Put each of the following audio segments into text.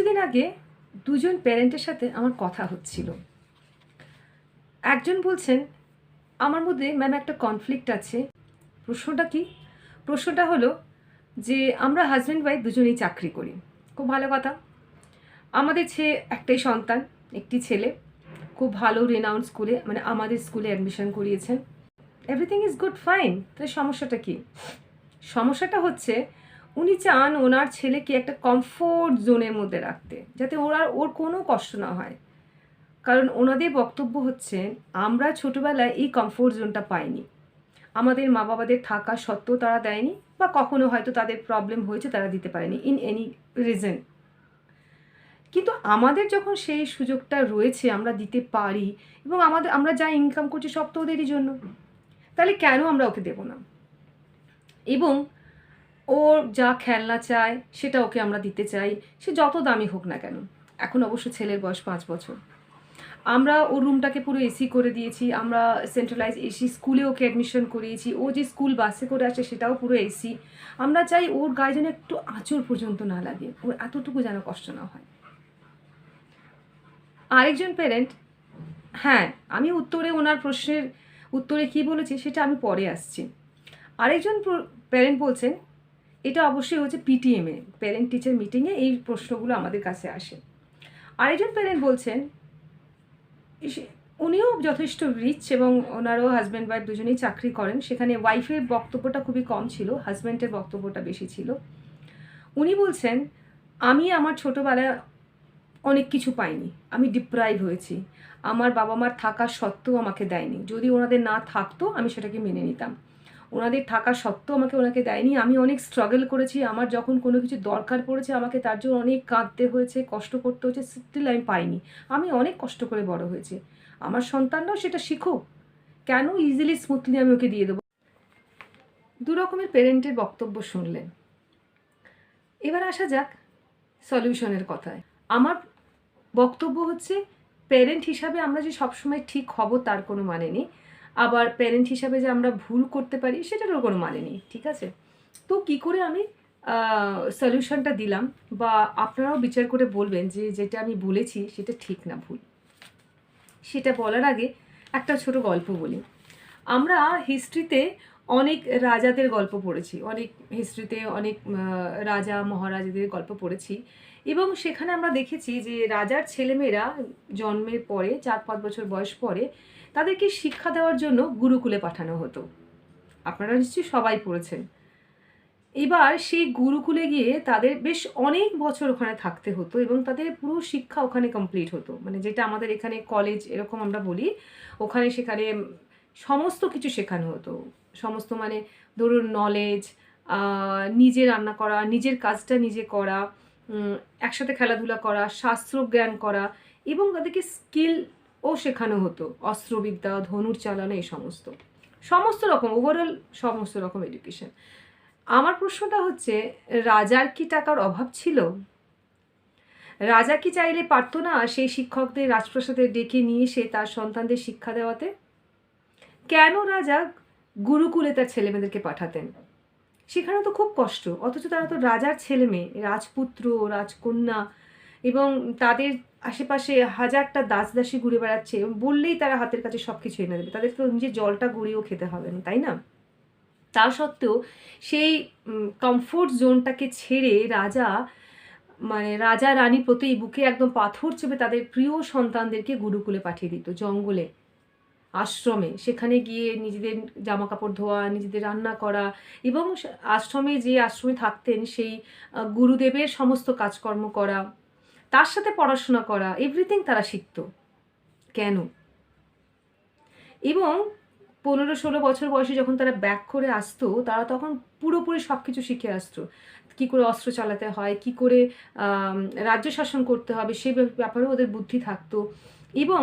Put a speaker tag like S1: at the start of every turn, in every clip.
S1: কিছুদিন আগে দুজন প্যারেন্টের সাথে আমার কথা হচ্ছিল। একজন বলছেন, আমার মধ্যে ম্যাম একটা কনফ্লিক্ট আছে। প্রশ্নটা কি? প্রশ্নটা হলো যে আমরা হাজব্যান্ড ওয়াইফ দুজনেই চাকরি করি। খুব ভালো কথা। আমাদের একটাই সন্তান, একটি ছেলে। খুব ভালো রেনাউন্ড স্কুলে, মানে আমাদের স্কুলে অ্যাডমিশন করিয়েছেন। Everything is good, fine. তাহলে সমস্যাটা কি? সমস্যাটা হচ্ছে উনি চান ওনার ছেলেকে একটা কমফোর্ট জোনের মধ্যে রাখতে, যাতে ওর কোনো কষ্ট না হয়। কারণ ওনাদের বক্তব্য হচ্ছে, আমরা ছোটোবেলায় এই কমফোর্ট জোনটা পাইনি। আমাদের মা বাবাদের থাকা সত্ত্বেও তারা দেয়নি, বা কখনো হয়তো তাদের প্রবলেম হয়েছে, তারা দিতে পারেনি ইন এনি রিজন। কিন্তু আমাদের যখন সেই সুযোগটা রয়েছে, আমরা দিতে পারি, এবং আমরা যা ইনকাম করছি সব তো ওদেরই জন্য। তাহলে কেন আমরা ওকে দেবো না? এবং ওর যা খেলনা চায় সেটা ওকে আমরা দিতে চাই, সে যত দামি হোক না কেন। এখন অবশ্য ছেলের বয়স 5 বছর। আমরা ওর রুমটাকে পুরো এসি করে দিয়েছি, আমরা সেন্ট্রালাইজ এসি স্কুলে ওকে অ্যাডমিশন করিয়েছি, ও যে স্কুল বাসে করে আসে সেটাও পুরো এসি। আমরা চাই ওর গায়ে যেন একটু আঁচড় পর্যন্ত না লাগে, ওর এতটুকু যেন কষ্ট না হয়। আরেকজন প্যারেন্ট, হ্যাঁ, আমি ওনার প্রশ্নের উত্তরে কী বলেছি সেটা আমি পরে আসছি। আরেকজন প্যারেন্ট বলছেন, এটা অবশ্যই হচ্ছে পিটিএমে, প্যারেন্ট টিচার মিটিংয়ে এই প্রশ্নগুলো আমাদের কাছে আসে। আরেকজন প্যারেন্ট বলছেন, উনিও যথেষ্ট রিচ এবং ওনারও হাজব্যান্ড ওয়াইফ দুজনেই চাকরি করেন, সেখানে ওয়াইফের বক্তব্যটা খুবই কম ছিল, হাজব্যান্ডের বক্তব্যটা বেশি ছিল। উনি বলছেন, আমি আমার ছোটোবেলায় অনেক কিছু পাইনি, আমি ডিপ্রাইভ হয়েছি, আমার বাবা মার থাকা সত্ত্বেও আমাকে দেয়নি। যদি ওনাদের না থাকতো আমি সেটাকে মেনে নিতাম, ওনাদের থাকা সত্ত্বেও ওনাকে দেয়নি। আমি অনেক স্ট্রাগল করেছি, আমার যখন কোনো কিছু দরকার পড়েছে আমাকে তার জন্য অনেক কাঁদতে হয়েছে, কষ্ট করতে হয়েছে, স্টিল আমি পাইনি। আমি অনেক কষ্ট করে বড় হয়েছি, আমার সন্তানরাও সেটা শিখুক। কেন ইজিলি স্মুথলি আমি ওকে দিয়ে দেবো? দু রকমের পেরেন্টের বক্তব্য শুনলেন। এবার আসা যাক সলিউশনের কথায়। আমার বক্তব্য হচ্ছে, প্যারেন্ট হিসাবে আমরা যে সবসময় ঠিক হব তার কোনো মানে নেই, আবার প্যারেন্ট হিসাবে যে আমরা ভুল করতে পারি সেটারও কোনো মানে নেই, ঠিক আছে? তো কী করে আমি সলিউশনটা দিলাম, বা আপনারাও বিচার করে বলবেন যে যেটা আমি বলেছি সেটা ঠিক না ভুল। সেটা বলার আগে একটা ছোট গল্প বলি। আমরা হিস্ট্রিতে অনেক রাজাদের গল্প পড়েছি, অনেক হিস্ট্রিতে অনেক রাজা মহারাজাদের গল্প পড়েছি, এবং সেখানে আমরা দেখেছি যে রাজার ছেলেমেয়েরা জন্মের পরে 4-5 বছর বয়স পরে তাদেরকে শিক্ষা দেওয়ার জন্য গুরুকুলে পাঠানো হতো। আপনারা নিশ্চয়ই সবাই পড়েছেন। এবার সেই গুরুকুলে গিয়ে তাদের বেশ অনেক বছর ওখানে থাকতে হতো, এবং তাদের পুরো শিক্ষা ওখানে কমপ্লিট হতো, মানে যেটা আমাদের এখানে কলেজ এরকম আমরা বলি, ওখানে সেখানে সমস্ত কিছু শেখানো হতো। সমস্ত মানে ধরুন নলেজ, নিজে রান্না করা, নিজের কাজটা নিজে করা, একসাথে খেলাধুলা করা, শাস্ত্র জ্ঞান করা, এবং তাদেরকে স্কিলও শেখানো হতো, অস্ত্রবিদ্যা, ধনুর চালানো, এই সমস্ত রকম ওভারঅল সমস্ত রকম এডুকেশন। আমার প্রশ্নটা হচ্ছে, রাজার কি টাকার অভাব ছিল? রাজা কি চাইলে পারতো না সেই শিক্ষকদের রাজপ্রাসাদে ডেকে নিয়ে এসে তার সন্তানদের শিক্ষা দেওয়াতে? কেন রাজা গুরুকুলে তার ছেলেমেয়েদেরকে পাঠাতেন? সেখানে তো খুব কষ্ট, অথচ তারা তো রাজার ছেলে মেয়ে, রাজপুত্র, রাজকন্যা, এবং তাদের আশেপাশে হাজারটা দাসী ঘুরে বেড়াচ্ছে, বললেই তারা হাতের কাছে সব কিছু এনে দেবে, তাদের তো নিজের জলটা গড়িয়েও খেতে হবে না, তাই না? তা সত্ত্বেও সেই কমফোর্ট জোনটাকে ছেড়ে রাজা রানী প্রতি বুকে একদম পাথর চেপে তাদের প্রিয় সন্তানদেরকে গুরুকুলে পাঠিয়ে দিত, জঙ্গলে, আশ্রমে। সেখানে গিয়ে নিজেদের জামা কাপড় ধোয়া, নিজেদের রান্না করা, এবং আশ্রমে থাকতেন সেই গুরুদেবের সমস্ত কাজকর্ম করা, তার সাথে পড়াশোনা করা, এভরিথিং তারা শিখত। কেন? এবং 15-16 বছর বয়সে যখন তারা ব্যাক করে আসতো, তারা তখন পুরোপুরি সব কিছু শিখে আসতো। কী করে অস্ত্র চালাতে হয়, কী করে রাজ্য শাসন করতে হবে, সে ব্যাপারেও ওদের বুদ্ধি থাকতো। এবং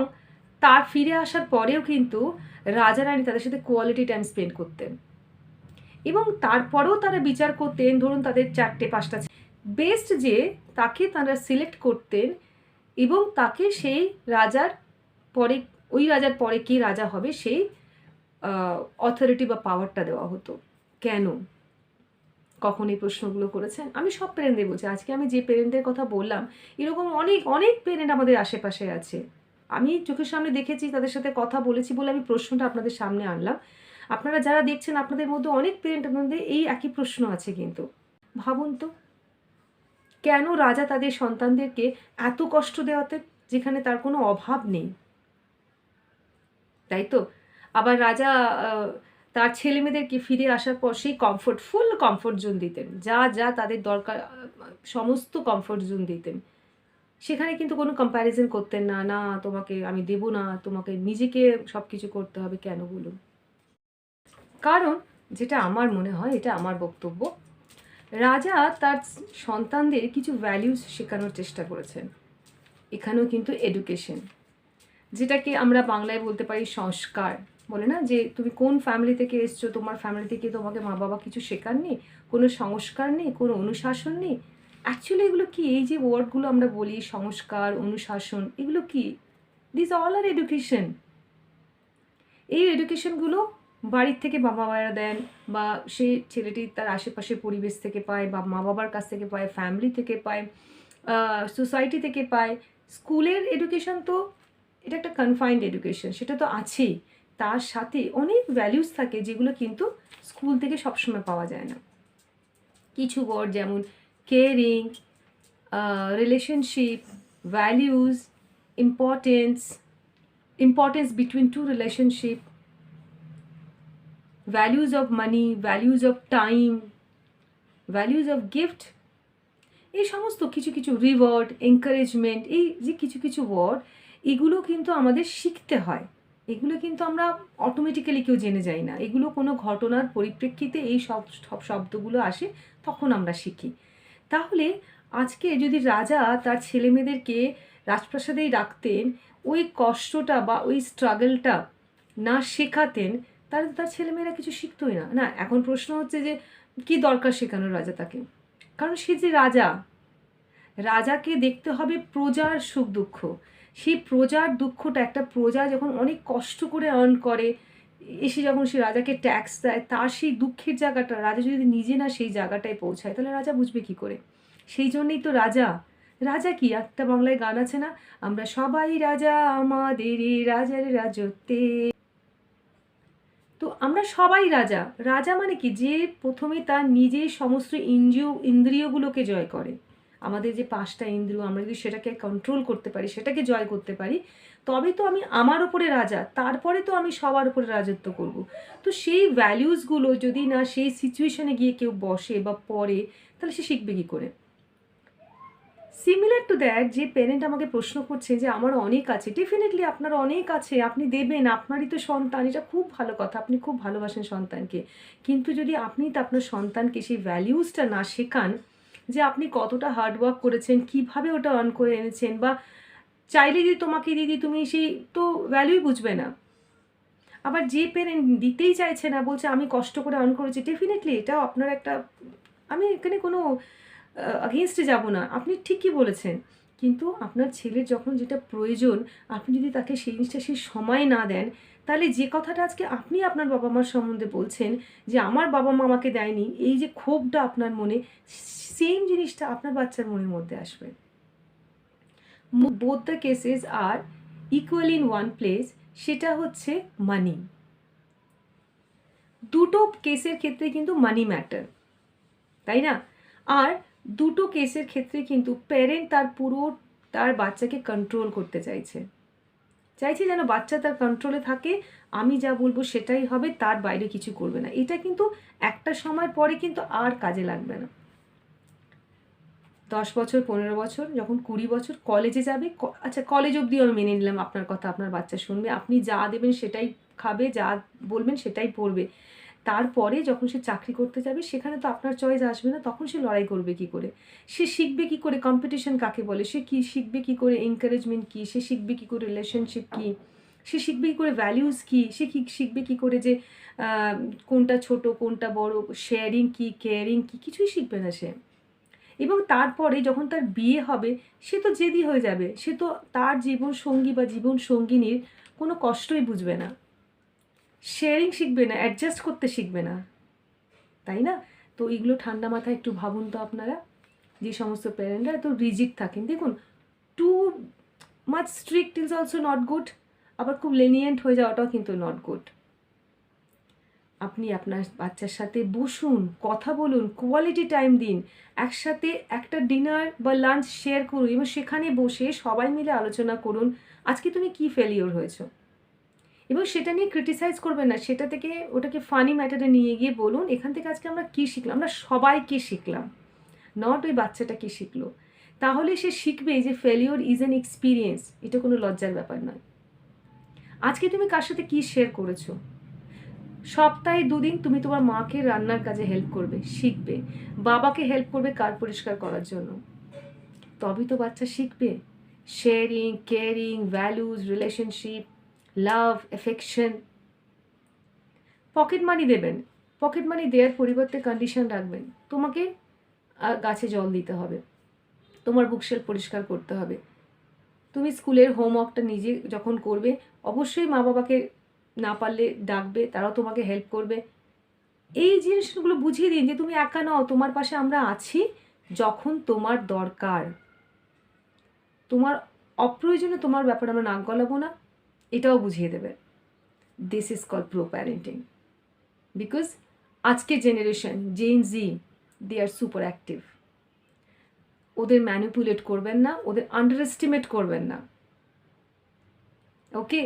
S1: তার ফিরে আসার পরেও কিন্তু রাজা রানী তাদের সাথে কোয়ালিটি টাইম স্পেন্ড করতেন, এবং তারপরেও তারা বিচার করতেন, ধরুন তাদের 4-5টা বেস্ট যে তাকে তারা সিলেক্ট করতেন, এবং তাকে সেই রাজার পরে, ওই রাজার পরে কে রাজা হবে সেই অথরিটি বা পাওয়ারটা দেওয়া হতো। কেন? কখন এই প্রশ্নগুলো করেছেন? আমি সব পেরেন্টদের বলছি, আজকে আমি যে পেরেন্টের কথা বললাম এরকম অনেক অনেক পেরেন্ট আমাদের আশেপাশে আছে। আমি চোখের সামনে দেখেছি, তাদের সাথে কথা বলেছি বলে আমি প্রশ্নটা আপনাদের সামনে আনলাম। আপনারা যারা দেখছেন আপনাদের মধ্যে অনেক পেরেন্ট আপনাদের এই একই প্রশ্ন আছে কিন্তু। ভাবুন তো, কেন রাজা তাদের সন্তানদেরকে এত কষ্ট দেওয়াতে, যেখানে তার কোনো অভাব নেই, তাই তো? আবার রাজা তার ছেলেমেয়েদেরকে ফিরে আসার পর সেই ফুল কমফোর্ট জোন দিতেন। যা, যা তাদের দরকার সমস্ত কমফোর্ট জোন দিতেন। সেখানে কিন্তু কোনো কম্প্যারিজন করতেন না, "না তোমাকে আমি দেব না, তোমাকে নিজেকে সবকিছু করতে হবে।" কেন বলুন? কারণ যেটা আমার মনে হয়, এটা আমার বক্তব্য, রাজা তার সন্তানদের কিছু ভ্যালুস শেখানোর চেষ্টা করেছেন। এখানেও কিন্তু এডুকেশন, যেটাকে আমরা বাংলায় বলতে পারি সংস্কার। বলে না যে তুমি কোন ফ্যামিলি থেকে এসছো, তোমার ফ্যামিলি থেকে তোমাকে মা বাবা কিছু শেখাননি, কোনো সংস্কার নেই, কোনো অনুশাসন নেই। অ্যাকচুয়ালি এগুলো কি, এই যে ওয়ার্ডগুলো আমরা বলি সংস্কার, অনুশাসন, এগুলো কি? This all are education. এই এডুকেশনগুলো বাড়ির থেকে বাবা মায়েরা দেন, বা সেই ছেলেটি তার আশেপাশের পরিবেশ থেকে পায়, বা মা বাবার কাছ থেকে পায়, ফ্যামিলি থেকে পায়, সোসাইটি থেকে পায়। স্কুলের এডুকেশন তো এটা একটা কনফাইন্ড এডুকেশন, সেটা তো আছেই। তার সাথে অনেক ভ্যালিউস থাকে যেগুলো কিন্তু স্কুল থেকে সবসময় পাওয়া যায় না। কিছু ওয়ার্ড যেমন caring, relationship, values, importance, importance between two relationship, values of money, values of time, values of gift, এই সমস্ত কিছু কিছু রিওয়ার্ড, এনকারেজমেন্ট, এই যে কিছু কিছু ওয়ার্ড, এগুলো কিন্তু আমাদের শিখতে হয়। এগুলো কিন্তু আমরা অটোমেটিক্যালি কেউ জেনে যাই না। এগুলো কোনো ঘটনার পরিপ্রেক্ষিতে এই সব শব্দগুলো আসে, তখন আমরা শিখি। তাহলে আজকে যদি রাজা তার ছেলেমেয়েদেরকে রাজপ্রাসাদেই রাখতেন, ওই কষ্টটা বা ওই স্ট্রাগলটা না শেখাতেন, তাহলে তার ছেলেমেয়েরা কিছু শিখতোই না। না, এখন প্রশ্ন হচ্ছে যে কি দরকার শেখানোর রাজা তাকে? কারণ সে যে রাজা, রাজাকে দেখতে হবে প্রজার সুখ দুঃখ। সেই প্রজার দুঃখটা, একটা প্রজা যখন অনেক কষ্ট করে আর্ন করে, এসে যখন সে রাজাকে ট্যাক্স দেয়, তার সেই দুঃখের জায়গাটা রাজা যদি নিজে না সেই জায়গাটায় পৌঁছায়, তাহলে রাজা বুঝবে কী করে? সেই জন্যেই তো রাজা। রাজা কি, একটা বাংলায় গান আছে না, আমরা সবাই রাজা আমাদের এই রাজার রাজত্বে। তো আমরা সবাই রাজা। রাজা মানে কি, যে প্রথমে তার নিজের সমস্ত ইন্দ্রিয়গুলোকে জয় করে। আমাদের যে ৫টা ইন্দ্রিয়, আমরা যদি সেটাকে কন্ট্রোল করতে পারি, সেটাকে জয় করতে পারি, তবে তো আমি আমার ওপরে রাজা, তারপরে তো আমি সবার উপরে রাজত্ব করব। তো সেই ভ্যালিউসগুলো যদি না সেই সিচুয়েশনে গিয়ে কেউ বসে বা পড়ে, তাহলে সে শিখবে কী করে? সিমিলার টু দ্যাট, যে প্যারেন্ট আমাকে প্রশ্ন করছে যে আমার অনেক আছে, ডেফিনেটলি আপনার অনেক আছে, আপনি দেবেন, আপনারই তো সন্তান, এটা খুব ভালো কথা, আপনি খুব ভালোবাসেন সন্তানকে। কিন্তু যদি আপনি তো আপনার সন্তানকে সেই ভ্যালিউসটা না শেখান, যে আপনি কতটা হার্ডওয়ার্ক করেছেন, কিভাবে ওটা আর্ন করে এনেছেন, বা চাইলে যদি তোমাকে দিদি তুমি সেই তো ভ্যালুই বুঝবে না। আবার যে প্যারেন্ট দিতেই চাইছে না, বলছে আমি কষ্ট করে আর্ন করেছি, ডেফিনেটলি এটাও আপনার একটা, আমি এখানে কোনো আগেনস্টে যাব না, আপনি ঠিকই বলেছেন। কিন্তু আপনার ছেলের যখন যেটা প্রয়োজন, আপনি যদি তাকে সেই জিনিসটা সেই সময় না দেন, তাহলে যে কথাটা আজকে আপনি আপনার বাবা মার সম্বন্ধে বলছেন যে আমার বাবা মা আমাকে দেয়নি, এই যে ক্ষোভটা আপনার মনে, সেম জিনিসটা আপনার বাচ্চার মনের মধ্যে আসবে। Both the cases are equal in one place, সেটা হচ্ছে মানি। দুটো কেসের ক্ষেত্রে কিন্তু মানি ম্যাটার, তাই না? আর দুটো কেসের ক্ষেত্রে কিন্তু প্যারেন্ট তার বাচ্চাকে কন্ট্রোল করতে চাইছে যেন বাচ্চা তার কন্ট্রোলে থাকে, আমি যা বলবো সেটাই হবে, তার বাইরে কিছু করবে না। এটা কিন্তু একটা সময় পরে কিন্তু আর কাজে লাগবে না। 10 বছর, 15 বছর, যখন 20 বছর কলেজে যাবে, আচ্ছা কলেজ অবধিও আমি মেনে নিলাম আপনার কথা, আপনার বাচ্চা শুনবে, আপনি যা দেবেন সেটাই খাবে, যা বলবেন সেটাই পড়বে। তারপরে যখন সে চাকরি করতে যাবে, সেখানে তো আপনার চয়েস আসবে না, তখন সে লড়াই করবে কী করে? সে শিখবে কী করে কম্পিটিশন কাকে বলে? সে কি শিখবে কী করে এনকারেজমেন্ট কী? সে শিখবে কী করে রিলেশনশিপ কী? সে শিখবে কী করে ভ্যালিউজ কী? সে শিখবে কী করে যে কোনটা ছোট, কোনটা বড়, শেয়ারিং কী, কেয়ারিং কী? কিছুই শিখবে না সে। এবং তারপরে যখন তার বিয়ে হবে, সে তো জেদি হয়ে যাবে। সে তো তার জীবনসঙ্গী বা জীবনসঙ্গিনীর কোনো কষ্টই বুঝবে না। শেয়ারিং শিখবে না, অ্যাডজাস্ট করতে শিখবে না, তাই না? তো এইগুলো ঠান্ডা মাথায় একটু ভাবুন তো আপনারা, যে সমস্ত প্যারেন্টরা এত রিজিড থাকেন। দেখুন, too much strict is also not good, আবার খুব লেনিয়েন্ট হয়ে যাওয়াটাও কিন্তু নট গুড। আপনি আপনার বাচ্চার সাথে বসুন, কথা বলুন, কোয়ালিটি টাইম দিন, একসাথে একটা ডিনার বা লাঞ্চ শেয়ার করুন এবং সেখানে বসে সবাই মিলে আলোচনা করুন আজকে তুমি কি ফেলিওর হয়েছো, এবং সেটা নিয়ে ক্রিটিসাইজ করবেন না, সেটা থেকে ওটাকে ফানি ম্যাটারে নিয়ে গিয়ে বলুন এখান থেকে আজকে আমরা কী শিখলাম, আমরা সবাই কী শিখলাম, নট ওই বাচ্চাটা কী শিখলো। তাহলে সে শিখবে যে ফেলিওর ইজ অ্যান এক্সপিরিয়েন্স, এটা কোনো লজ্জার ব্যাপার নয়। আজকে তুমি কার সাথে কী শেয়ার করেছো, সপ্তাহে 2 দিন তুমি তোমার মাকে রান্নার কাজে হেল্প করবে, শিখবে, বাবাকে হেল্প করবে কার পরিষ্কার করার জন্য, তবেই তো বাচ্চা শিখবে শেয়ারিং, কেয়ারিং, ভ্যালুজ, রিলেশনশিপ, লাভ, এফেকশন। পকেট মানি দেবেন, পকেট মানি দেওয়ার পরিবর্তে কন্ডিশন রাখবেন, তোমাকে গাছে জল দিতে হবে, তোমার বুকশেলফ পরিষ্কার করতে হবে, তুমি স্কুলের হোমওয়ার্কটা নিজে যখন করবে অবশ্যই মা বাবাকে না পারলে ডাকবে, তারাও তোমাকে হেল্প করবে। এই জিনিসগুলো বুঝিয়ে দিন যে তুমি একা নও, তোমার পাশে আমরা আছি যখন তোমার দরকার, তোমার অপ্রয়োজনে তোমার ব্যাপারে আমরা নাক গলাবো না, এটাও বুঝিয়ে দেবে। This is called pro parenting, because আজকের generation Gen Z, they are super active. ওদের ম্যানিপুলেট করবেন না, ওদের আন্ডার এস্টিমেট করবেন না, ওকে?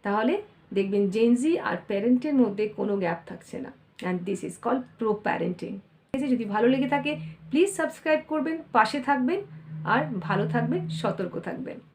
S1: তাহলে দেখবেন জেনজি আর প্যারেন্টের মধ্যে কোনো গ্যাপ থাকছে না, and this is called pro parenting. যদি ভালো লেগে থাকে প্লিজ সাবস্ক্রাইব করবেন, পাশে থাকবেন, আর ভালো থাকবেন, সতর্ক থাকবেন।